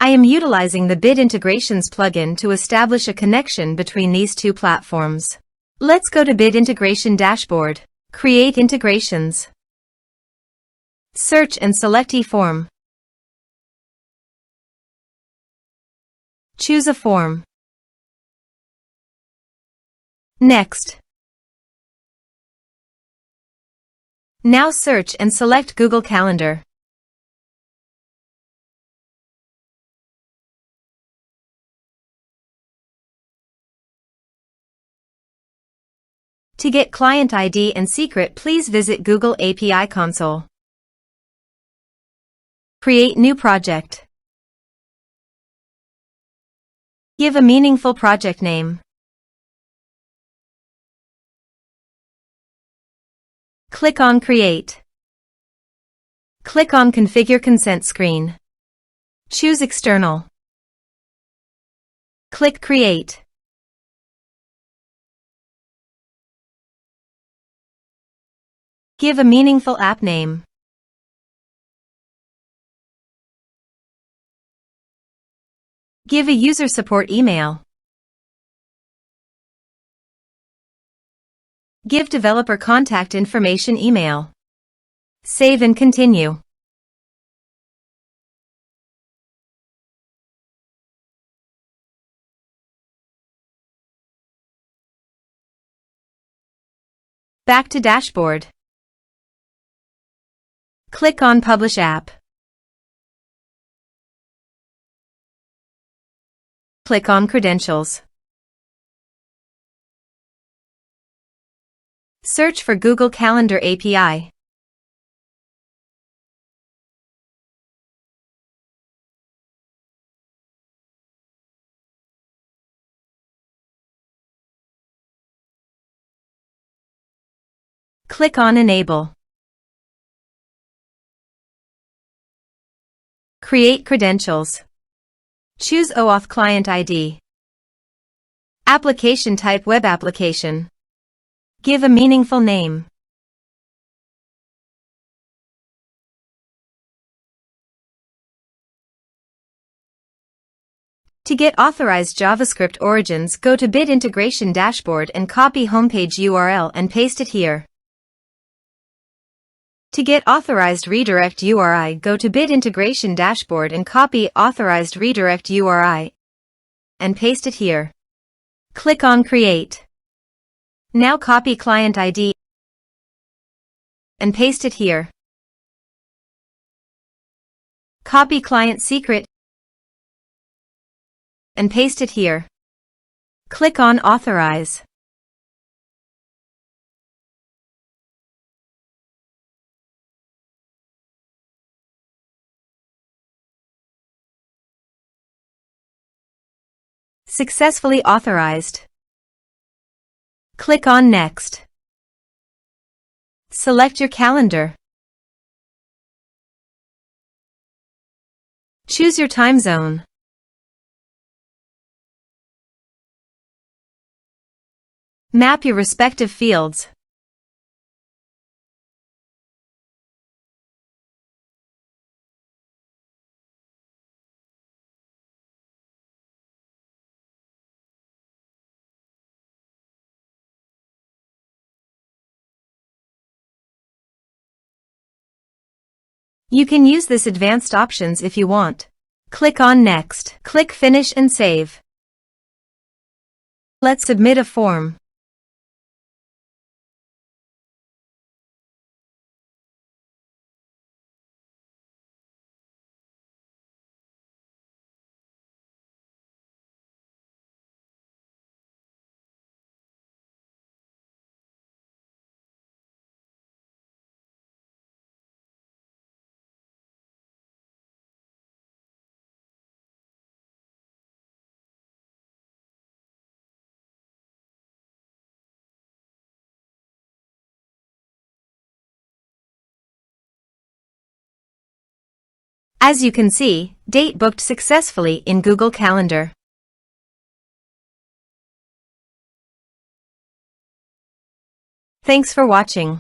I am utilizing the Bit Integrations plugin to establish a connection between these two platforms. Let's go to Bit Integration Dashboard. Create integrations. Search and select eForm. Choose a form. Next. Now search and select Google Calendar. To get client ID and secret, please visit Google API Console. Create new project. Give a meaningful project name. Click on Create. Click on Configure Consent screen. Choose External. Click Create. Give a meaningful app name. Give a user support email. Give developer contact information email. Save and continue. Back to Dashboard. Click on Publish App. Click on Credentials. Search for Google Calendar API. Click on Enable. Create credentials. Choose OAuth Client ID. Application type Web application. Give a meaningful name. To get authorized JavaScript origins, go to Bit Integration Dashboard and copy homepage URL and paste it here. To get authorized redirect URI, go to Bit Integration Dashboard and copy authorized redirect URI and paste it here. Click on Create. Now copy client ID and paste it here. Copy client secret and paste it here. Click on Authorize. Successfully authorized. Click on Next. Select your calendar. Choose your time zone. Map your respective fields. You can use this advanced options if you want. Click on Next. Click Finish and Save. Let's submit a form. As you can see, date booked successfully in Google Calendar. Thanks for watching.